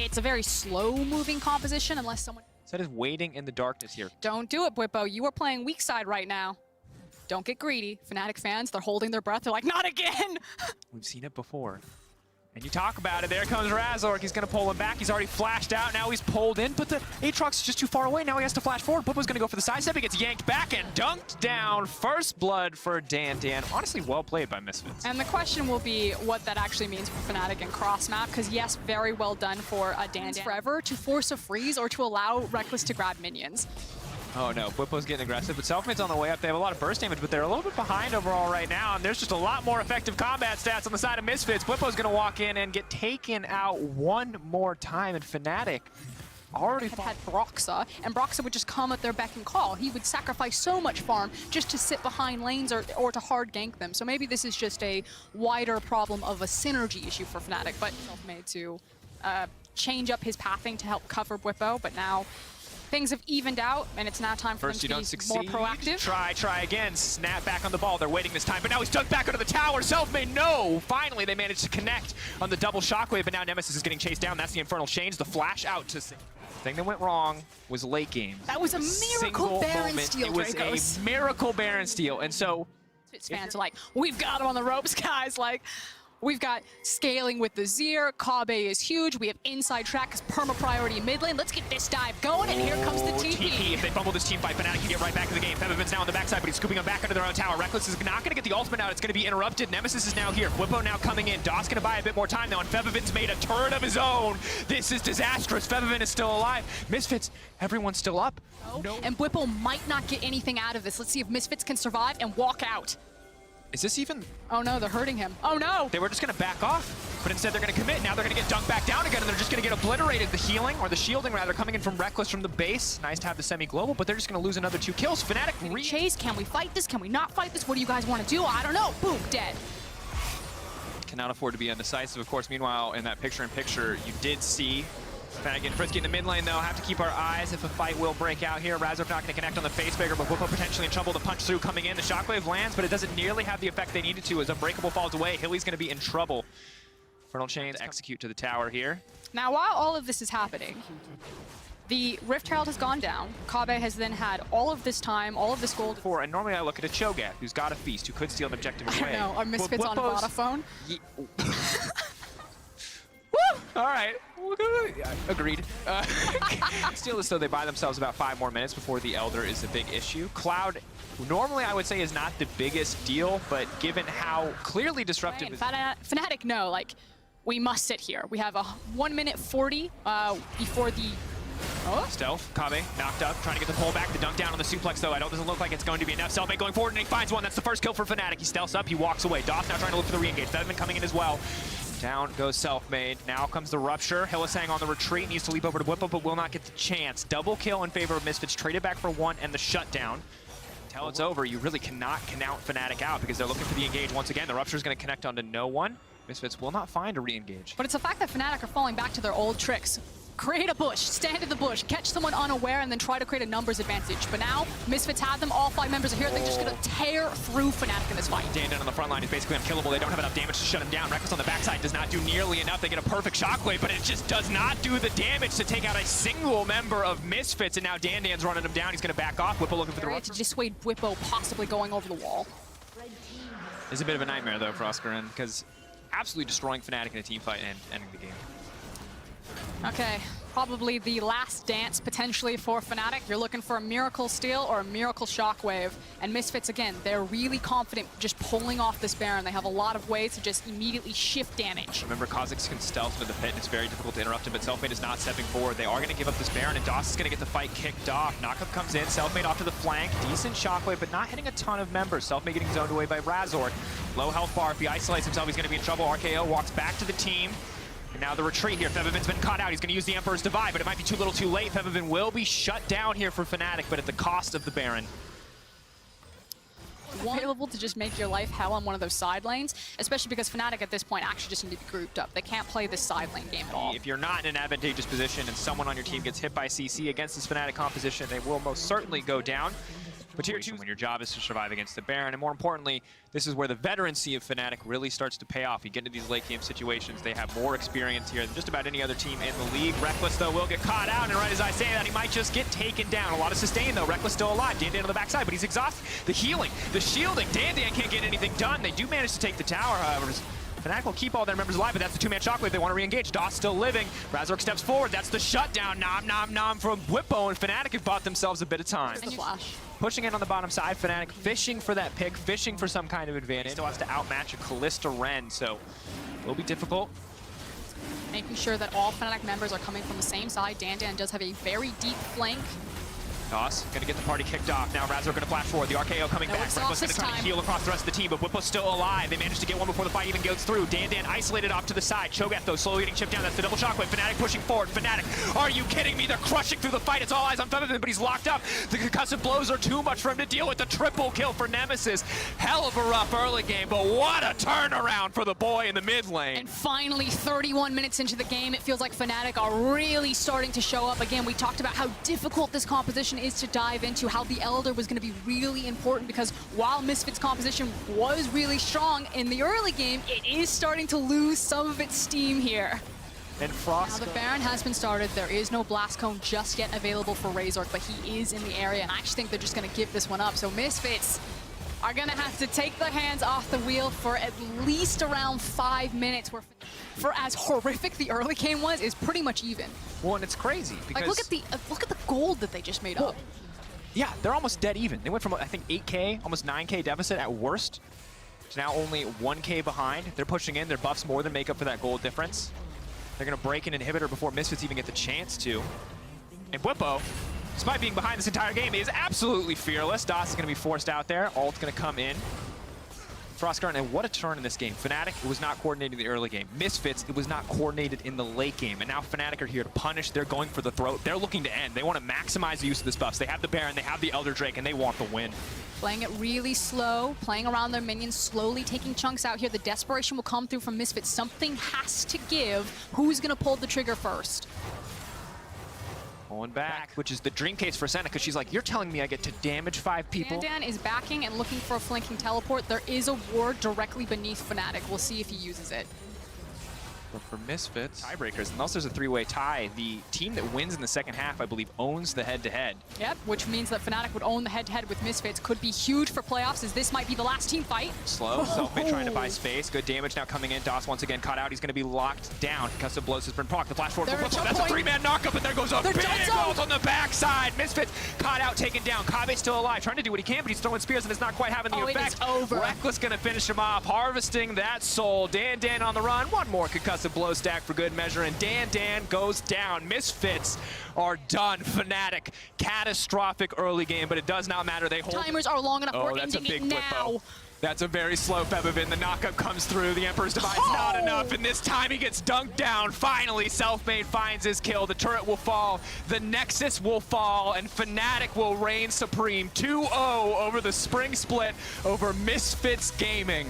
it's a very slow-moving composition unless someone... Zed is waiting in the darkness here. Don't do it, Bwipo. You are playing weak side right now. Don't get greedy. Fnatic fans, they're holding their breath. They're like, not again! We've seen it before. And you talk about it, there comes Razork. He's going to pull him back. He's already flashed out. Now he's pulled in, but the Aatrox is just too far away. Now he has to flash forward. Bwipo's going to go for the sidestep. He gets yanked back and dunked down. First blood for Dan. Honestly, well played by Misfits. And the question will be what that actually means for Fnatic and cross-map, because yes, very well done for Dan forever to force a freeze or to allow Reckless to grab minions. Oh no, Bwipo's getting aggressive, but Selfmade's on the way up. They have a lot of burst damage, but they're a little bit behind overall right now, and there's just a lot more effective combat stats on the side of Misfits. Bwipo's gonna walk in and get taken out one more time, and Fnatic already had Broxa, and Broxa would just come at their beck and call. He would sacrifice so much farm just to sit behind lanes or to hard gank them. So maybe this is just a wider problem of a synergy issue for Fnatic, but Selfmade to change up his pathing to help cover Bwipo, but now things have evened out, and it's now time for them to be more proactive. Try again. Snap back on the ball. They're waiting this time, but now he's dunked back under the tower. Selfmade, no! Finally, they managed to connect on the double shockwave, but now Nemesis is getting chased down. That's the Infernal Chains. The flash out to... The thing that went wrong was late game. That was a miracle Baron steal, It was Dracos. a miracle Baron steal, and so... Fans are like, we've got him on the ropes, guys. Like, we've got scaling with the Zir. Kabe is huge. We have inside track as perma priority mid lane. Let's get this dive going, and here comes the TP. If they fumble this team fight, Fnatic can get right back to the game. Febiven's now on the backside, but he's scooping them back under their own tower. Reckless is not going to get the ultimate out. It's going to be interrupted. Nemesis is now here. Bwipo now coming in. Doss going to buy a bit more time, though, and Febiven's made a turret of his own. This is disastrous. Febiven is still alive. Misfits, everyone's still up. No. And Bwipo might not get anything out of this. Let's see if Misfits can survive and walk out. Is this even... Oh no, they're hurting him. Oh no! They were just going to back off, but instead they're going to commit. Now they're going to get dunked back down again, and they're just going to get obliterated. The healing, or the shielding rather, coming in from Reckless from the base. Nice to have the semi-global, but they're just going to lose another 2 kills. Fnatic chase. Can we fight this? Can we not fight this? What do you guys want to do? I don't know. Boom, dead. Cannot afford to be undecisive, of course. Meanwhile, in that picture-in-picture, you did see Fnatic getting frisky in the mid lane, though. Have to keep our eyes if a fight will break out here. Razork not going to connect on the facebreaker, but Bwipo potentially in trouble. The punch through coming in. The shockwave lands, but it doesn't nearly have the effect they needed to as Unbreakable falls away. Hilly's going to be in trouble. Infernal Chains execute to the tower here. Now, while all of this is happening, the Rift Herald has gone down. Kabe has then had all of this time, all of this gold. And normally I look at a Cho'Gath who's got a feast, who could steal an objective away. I know, our Misfits on Vodafone. All right, agreed. Still, as though they buy themselves about 5 more minutes before the Elder is a big issue. Cloud, normally I would say is not the biggest deal, but given how clearly disruptive... Fnatic, no, like, we must sit here. We have a 1 minute 40 before the... Oh. Stealth, Kabe, knocked up, trying to get the pull back, the dunk down on the suplex, though. Doesn't look like it's going to be enough. Selfmade going forward, and he finds one. That's the first kill for Fnatic. He stealths up, he walks away. Doss now trying to look for the re-engage. Febiven coming in as well. Down goes Selfmade. Now comes the Rupture. Hylissang on the retreat, needs to leap over to Bwipo, but will not get the chance. Double kill in favor of Misfits, traded back for 1, and the shutdown. Until it's over, you really cannot count Fnatic out because they're looking for the engage once again. The Rupture is going to connect onto no one. Misfits will not find a re-engage. But it's the fact that Fnatic are falling back to their old tricks. Create a bush, stand in the bush, catch someone unaware, and then try to create a numbers advantage. But now, Misfits have them, all 5 members are here, they're just gonna tear through Fnatic in this fight. Dan on the front line is basically unkillable. They don't have enough damage to shut him down. Reckless on the backside does not do nearly enough. They get a perfect shockwave, but it just does not do the damage to take out a single member of Misfits, and now Dan's running him down. He's gonna back off. Bwipo looking for the Rupture. To dissuade Bwipo possibly going over the wall. It's a bit of a nightmare, though, for Oscarin, because absolutely destroying Fnatic in a team fight and ending the game. Okay, probably the last dance potentially for Fnatic. You're looking for a miracle steal or a miracle shockwave. And Misfits, again, they're really confident just pulling off this Baron. They have a lot of ways to just immediately shift damage. Remember, Kha'Zix can stealth into the pit, and it's very difficult to interrupt him, but Selfmade is not stepping forward. They are going to give up this Baron, and Doss is going to get the fight kicked off. Knockup comes in, Selfmade off to the flank. Decent shockwave, but not hitting a ton of members. Selfmade getting zoned away by Razork. Low health bar. If he isolates himself, he's going to be in trouble. RKO walks back to the team. And now the retreat here. Febiven's been caught out. He's going to use the Emperor's Divide, but it might be too little too late. Febiven will be shut down here for Fnatic, but at the cost of the Baron. Available to just make your life hell on one of those side lanes, especially because Fnatic at this point actually just need to be grouped up. They can't play this side lane game at all. If you're not in an advantageous position and someone on your team gets hit by CC against this Fnatic composition, they will most certainly go down. But tier 2, when your job is to survive against the Baron, and more importantly, this is where the veterancy of Fnatic really starts to pay off. You get into these late game situations, they have more experience here than just about any other team in the league. Reckless, though, will get caught out, and right as I say that, he might just get taken down. A lot of sustain, though. Reckless still alive. Dan on the backside, but he's exhausted. The healing, the shielding. Dan can't get anything done. They do manage to take the tower, however. Fnatic will keep all their members alive, but that's the two-man shockwave. They want to re-engage. Doss still living. Razork steps forward. That's the shutdown. Nom from Whippo, and Fnatic have bought themselves a bit of time. And the flash. Pushing in on the bottom side, Fnatic fishing for that pick, fishing for some kind of advantage. Still has to outmatch a Callista Ren, so it will be difficult. Making sure that all Fnatic members are coming from the same side. Dan does have a very deep flank. Doss gonna get the party kicked off. Now Razork gonna flash forward. The RKO coming back. Reckless gonna try to heal across the rest of the team, but Whipple's still alive. They managed to get one before the fight even goes through. Dan isolated off to the side. Cho'Gath, though, slowly getting chipped down. That's the double shockwave. Fnatic pushing forward. Fnatic, are you kidding me? They're crushing through the fight. It's all eyes on Featherman, but he's locked up. The concussive blows are too much for him to deal with. The triple kill for Nemesis. Hell of a rough early game, but what a turnaround for the boy in the mid lane. And finally, 31 minutes into the game, it feels like Fnatic are really starting to show up. Again, we talked about how difficult this composition is to dive into, how the Elder was going to be really important, because while Misfits' composition was really strong in the early game, it is starting to lose some of its steam here. And Frost. Now the Baron has been started. There is no Blast Cone just yet available for Razork, but he is in the area, and I actually think they're just going to give this one up. So Misfits are going to have to take their hands off the wheel for at least around 5 minutes, where for as horrific the early game was, is pretty much even. Well, and it's crazy because like look at the gold that they just made up. Yeah, they're almost dead even. They went from, I think, 8K, almost 9K deficit at worst, to now only 1K behind. They're pushing in. Their buffs more than make up for that gold difference. They're going to break an inhibitor before Misfits even get the chance to. And Whippo, despite being behind this entire game, is absolutely fearless. Doss is going to be forced out there. Ult's going to come in. Frostguard, and what a turn in this game. Fnatic, it was not coordinated in the early game. Misfits, it was not coordinated in the late game. And now Fnatic are here to punish. They're going for the throat. They're looking to end. They want to maximize the use of this buffs. They have the Baron, they have the Elder Drake, and they want the win. Playing it really slow, playing around their minions, slowly taking chunks out here. The desperation will come through from Misfits. Something has to give. Who's going to pull the trigger first? Pulling back, which is the dream case for Senna, because she's like, you're telling me I get to damage 5 people? Dan is backing and looking for a flanking teleport. There is a ward directly beneath Fnatic. We'll see if he uses it. But for Misfits, tiebreakers, unless there's a 3-way tie, the team that wins in the second half, I believe, owns the head-to-head. Yep, which means that Fnatic would own the head-to-head with Misfits. Could be huge for playoffs, as this might be the last team fight. Slow, Selfmade trying to buy space. Good damage now coming in. Doss once again caught out. He's going to be locked down. Concussive blows has been proc. The flash forward for Whippo. That's a 3-man knockup, and there goes a big ult on the backside. Misfits caught out, taken down. Kabe's still alive, trying to do what he can, but he's throwing spears, and it's not quite having the effect. It is over. Reckless going to finish him off, harvesting that soul. Dan on the run. One more concussive blow stack for good measure, and Dan goes down. Misfits are done. Fnatic, catastrophic early game, but it does not matter. They hold. Timers are long enough. We're that's a ending big it now. Whippo. That's a very slow Featherman. The knockup comes through. The Emperor's Device not enough, and this time he gets dunked down. Finally, Selfmade finds his kill. The turret will fall. The Nexus will fall, and Fnatic will reign supreme. 2-0 over the spring split over Misfits Gaming.